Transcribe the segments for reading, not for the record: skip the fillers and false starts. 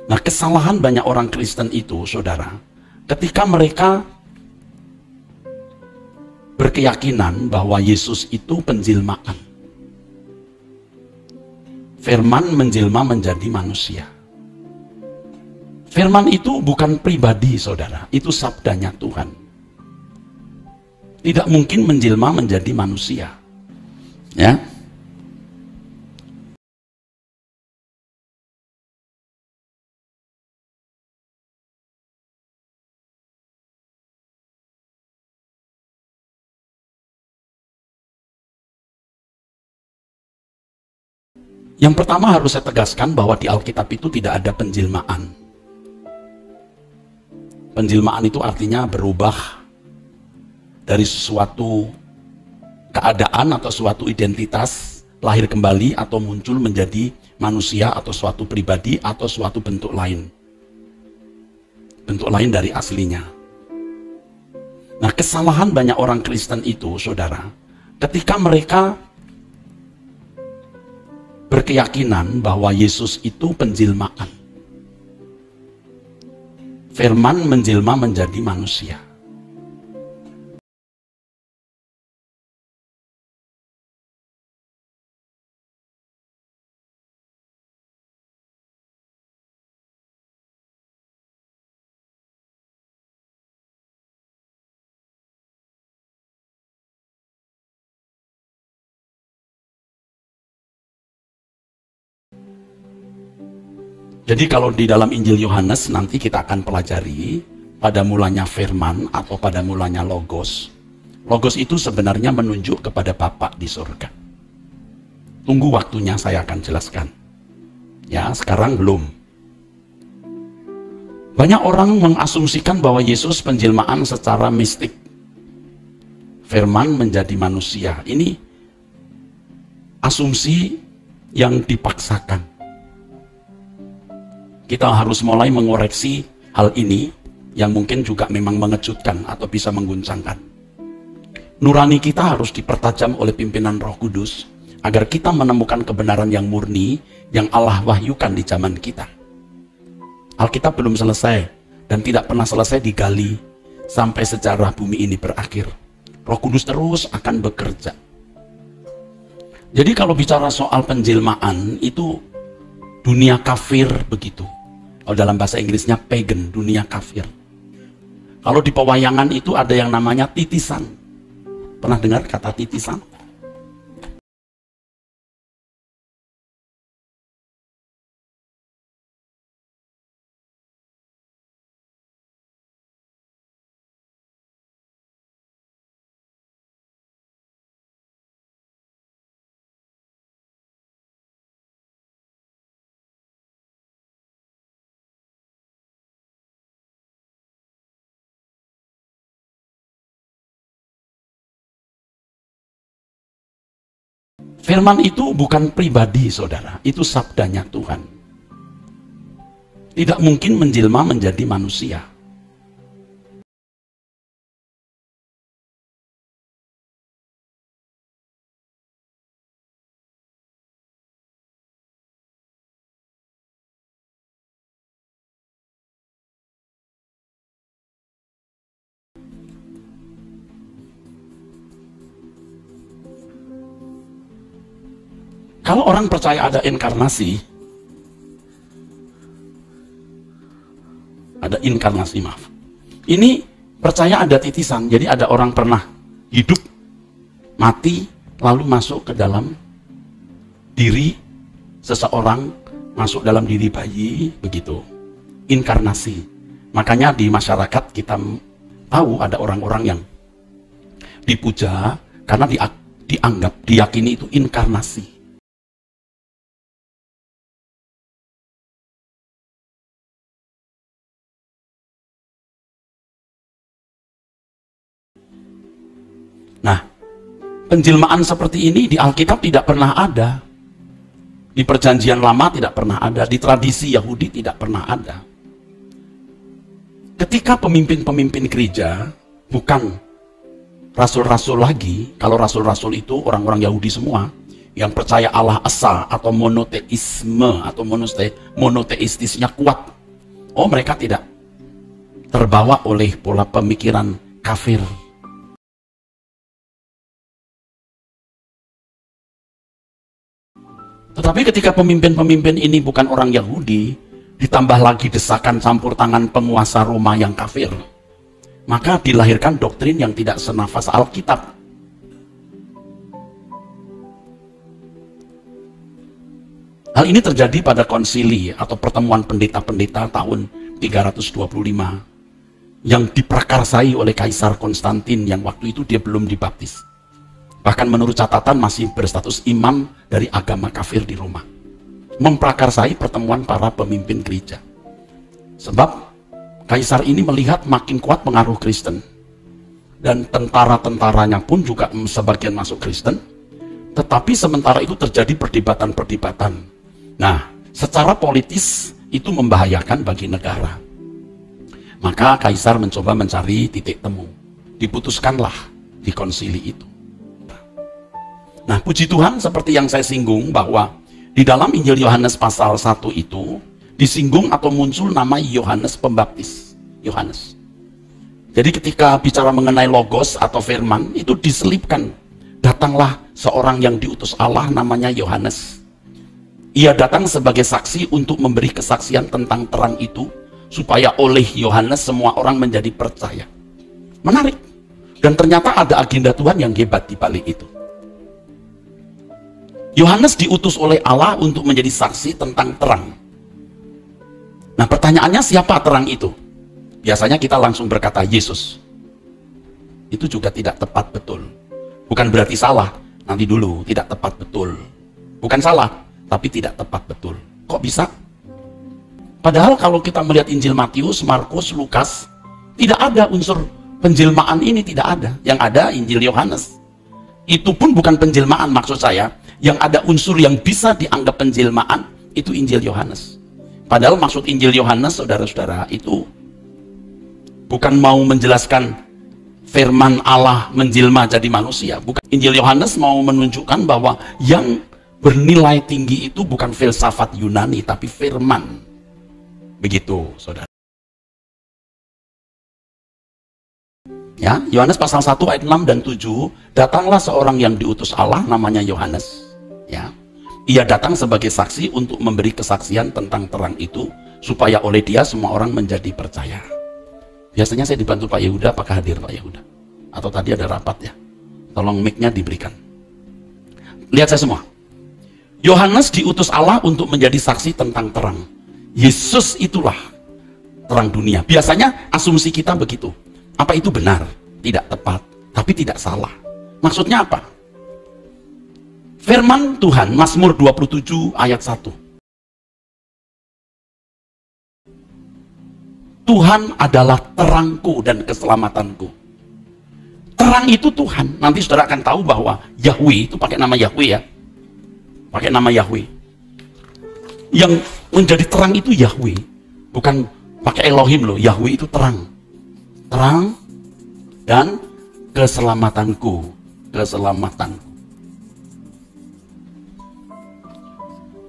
Nah, kesalahan banyak orang Kristen itu, saudara, ketika mereka berkeyakinan bahwa Yesus itu penjelmaan. Firman menjelma menjadi manusia. Firman itu bukan pribadi, saudara, itu sabdanya Tuhan. Tidak mungkin menjelma menjadi manusia. Ya. Yang pertama harus saya tegaskan bahwa di Alkitab itu tidak ada penjelmaan. Penjelmaan itu artinya berubah dari suatu keadaan atau suatu identitas, lahir kembali atau muncul menjadi manusia atau suatu pribadi atau suatu bentuk lain. Bentuk lain dari aslinya. Nah, kesalahan banyak orang Kristen itu, saudara, ketika mereka berkeyakinan bahwa Yesus itu penjelmaan. Firman menjelma menjadi manusia. Jadi kalau di dalam Injil Yohanes nanti kita akan pelajari pada mulanya firman atau pada mulanya logos. Logos itu sebenarnya menunjuk kepada Bapa di surga. Tunggu waktunya saya akan jelaskan. Ya, sekarang belum. Banyak orang mengasumsikan bahwa Yesus penjelmaan secara mistik. Firman menjadi manusia. Ini asumsi yang dipaksakan. Kita harus mulai mengoreksi hal ini yang mungkin juga memang mengejutkan atau bisa mengguncangkan. Nurani kita harus dipertajam oleh pimpinan Roh Kudus agar kita menemukan kebenaran yang murni yang Allah wahyukan di zaman kita. Alkitab belum selesai dan tidak pernah selesai digali sampai sejarah bumi ini berakhir. Roh Kudus terus akan bekerja. Jadi kalau bicara soal penjelmaan itu dunia kafir begitu. Kalau dalam bahasa Inggrisnya pagan, dunia kafir. Kalau di pewayangan itu ada yang namanya titisan. Pernah dengar kata titisan? Firman itu bukan pribadi, saudara. Itu sabdanya Tuhan. Tidak mungkin menjelma menjadi manusia. Kalau orang percaya ada inkarnasi, maaf. Ini percaya ada titisan, jadi ada orang pernah hidup, mati, lalu masuk ke dalam diri seseorang masuk dalam diri bayi, begitu. Inkarnasi. Makanya di masyarakat kita tahu ada orang-orang yang dipuja karena dianggap, diyakini itu inkarnasi. Nah, penjelmaan seperti ini di Alkitab tidak pernah ada. Di Perjanjian Lama tidak pernah ada, di tradisi Yahudi tidak pernah ada. Ketika pemimpin-pemimpin gereja bukan rasul-rasul lagi, kalau rasul-rasul itu orang-orang Yahudi semua yang percaya Allah Esa atau monoteisme atau monoteistisnya kuat. Oh, mereka tidak terbawa oleh pola pemikiran kafir. Tetapi ketika pemimpin-pemimpin ini bukan orang Yahudi, ditambah lagi desakan campur tangan penguasa Roma yang kafir, maka dilahirkan doktrin yang tidak senafas Alkitab. Hal ini terjadi pada konsili atau pertemuan pendeta-pendeta tahun 325 yang diprakarsai oleh Kaisar Konstantin yang waktu itu dia belum dibaptis. Bahkan menurut catatan masih berstatus imam dari agama kafir di Roma. Memprakarsai pertemuan para pemimpin gereja. Sebab Kaisar ini melihat makin kuat pengaruh Kristen. Dan tentara-tentaranya pun juga sebagian masuk Kristen. Tetapi sementara itu terjadi perdebatan-perdebatan. Nah, secara politis itu membahayakan bagi negara. Maka Kaisar mencoba mencari titik temu. Diputuskanlah di konsili itu. Nah, puji Tuhan seperti yang saya singgung bahwa di dalam Injil Yohanes pasal 1 itu disinggung atau muncul nama Yohanes Pembaptis. Yohanes. Jadi ketika bicara mengenai logos atau firman itu diselipkan. Datanglah seorang yang diutus Allah namanya Yohanes. Ia datang sebagai saksi untuk memberi kesaksian tentang terang itu supaya oleh Yohanes semua orang menjadi percaya. Menarik. Dan ternyata ada agenda Tuhan yang hebat di balik itu. Yohanes diutus oleh Allah untuk menjadi saksi tentang terang. Nah, pertanyaannya siapa terang itu? Biasanya kita langsung berkata Yesus. Itu juga tidak tepat betul. Bukan berarti salah, nanti dulu, tidak tepat betul. Bukan salah, tapi tidak tepat betul. Kok bisa? Padahal kalau kita melihat Injil Matius, Markus, Lukas, tidak ada unsur penjelmaan ini, tidak ada. Yang ada Injil Yohanes. Itu pun bukan penjelmaan maksud saya. Yang ada unsur yang bisa dianggap penjelmaan itu Injil Yohanes. Padahal maksud Injil Yohanes, saudara-saudara, itu bukan mau menjelaskan firman Allah menjelma jadi manusia. Bukan. Injil Yohanes mau menunjukkan bahwa yang bernilai tinggi itu bukan filsafat Yunani, tapi firman. Begitu, saudara. Ya, Yohanes pasal 1 ayat 6 dan 7, datanglah seorang yang diutus Allah namanya Yohanes. Ya, ia datang sebagai saksi untuk memberi kesaksian tentang terang itu supaya oleh dia semua orang menjadi percaya. Biasanya saya dibantu Pak Yehuda. Apakah hadir Pak Yehuda? Atau tadi ada rapat ya? Tolong mic-nya diberikan. Lihat saya semua. Yohanes diutus Allah untuk menjadi saksi tentang terang. Yesus itulah terang dunia. Biasanya asumsi kita begitu. Apa itu benar? Tidak tepat, tapi tidak salah. Maksudnya apa? Firman Tuhan, Mazmur 27 ayat 1. Tuhan adalah terangku dan keselamatanku. Terang itu Tuhan. Nanti saudara akan tahu bahwa Yahweh itu pakai nama Yahweh ya. Pakai nama Yahweh. Yang menjadi terang itu Yahweh. Bukan pakai Elohim loh. Yahweh itu terang. Terang dan keselamatanku. Keselamatanku.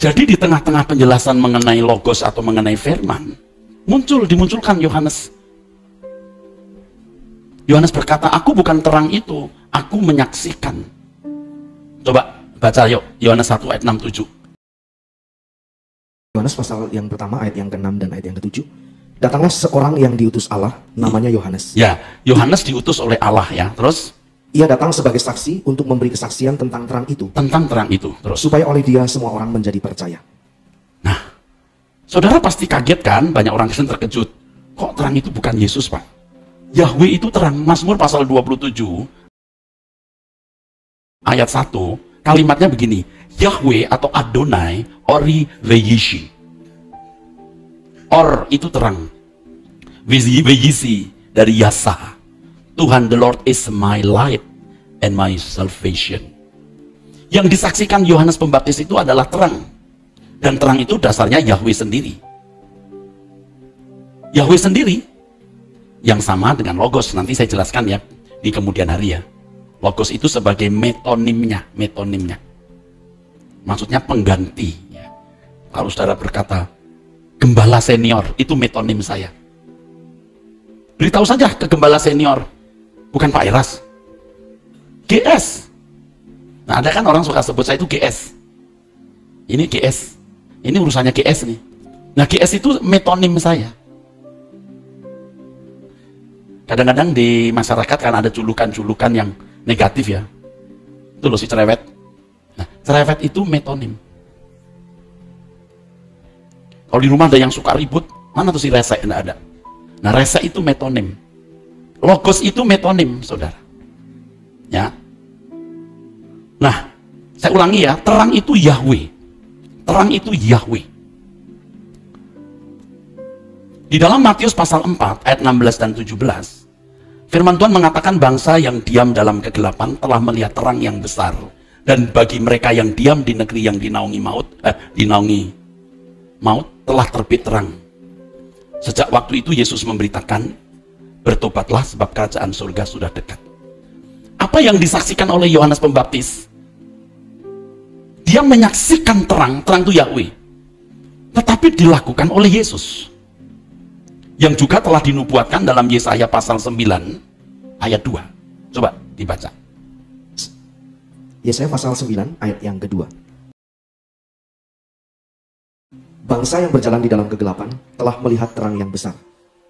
Jadi di tengah-tengah penjelasan mengenai logos atau mengenai firman, dimunculkan Yohanes. Yohanes berkata, aku bukan terang itu, aku menyaksikan. Coba baca yuk, Yohanes 1 ayat 6-7. Yohanes pasal yang pertama ayat yang ke-6 dan ayat yang ke-7. Datanglah seorang yang diutus Allah, namanya Yohanes. Ya, Yohanes diutus oleh Allah ya. Terus Ia datang sebagai saksi untuk memberi kesaksian tentang terang itu, Tentang terang itu. Terus. supaya oleh dia semua orang menjadi percaya. Nah, saudara pasti kaget kan? Banyak orang Kristen terkejut. Kok terang itu bukan Yesus, Pak? Yahweh itu terang. Mazmur pasal 27 ayat 1, kalimatnya begini. Yahweh atau Adonai Ori Veyishi. Or itu terang. Veyisi dari Yasa. Tuhan, the Lord is my light and my salvation. Yang disaksikan Yohanes Pembaptis itu adalah terang. Dan terang itu dasarnya Yahweh sendiri. Yahweh sendiri. Yang sama dengan Logos. Nanti saya jelaskan ya di kemudian hari ya. Logos itu sebagai metonimnya. Maksudnya pengganti. Kalau saudara berkata, gembala senior, itu metonim saya. Beritahu saja ke gembala senior. Bukan Pak Eras. GS. Nah, ada kan orang suka sebut saya itu GS. Ini GS. Ini urusannya GS nih. Nah, GS itu metonim saya. Kadang-kadang di masyarakat kan ada julukan-julukan yang negatif ya. Itu loh si cerewet. Nah, cerewet itu metonim. Kalau di rumah ada yang suka ribut, mana tuh si rese? Nggak ada. Nah, rese itu metonim. Logos itu metonim, saudara. Ya. Nah, saya ulangi ya, terang itu Yahweh. Terang itu Yahweh. Di dalam Matius pasal 4 ayat 16 dan 17, firman Tuhan mengatakan bangsa yang diam dalam kegelapan telah melihat terang yang besar. Dan bagi mereka yang diam di negeri yang dinaungi maut telah terbit terang. Sejak waktu itu Yesus memberitakan, bertobatlah sebab kerajaan surga sudah dekat. Apa yang disaksikan oleh Yohanes Pembaptis? Dia menyaksikan terang itu Yahweh. Tetapi dilakukan oleh Yesus. Yang juga telah dinubuatkan dalam Yesaya pasal 9 ayat 2. Coba dibaca. Yesaya pasal 9 ayat yang kedua. Bangsa yang berjalan di dalam kegelapan telah melihat terang yang besar.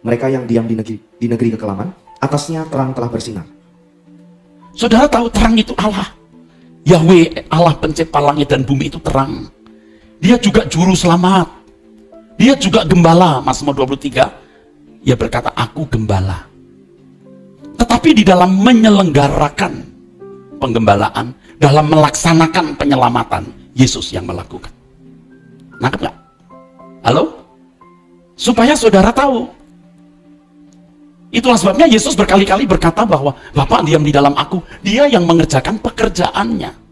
Mereka yang diam di negeri kekelaman, atasnya terang telah bersinar. Saudara tahu terang itu Allah. Yahweh, Allah pencipta langit dan bumi itu terang. Dia juga juru selamat. Dia juga gembala. Mazmur 23, ia berkata, aku gembala. Tetapi di dalam menyelenggarakan penggembalaan, dalam melaksanakan penyelamatan, Yesus yang melakukan. Nangkep nggak? Halo? Supaya saudara tahu. Itulah sebabnya Yesus berkali-kali berkata bahwa Bapa diam di dalam aku. Dia yang mengerjakan pekerjaannya.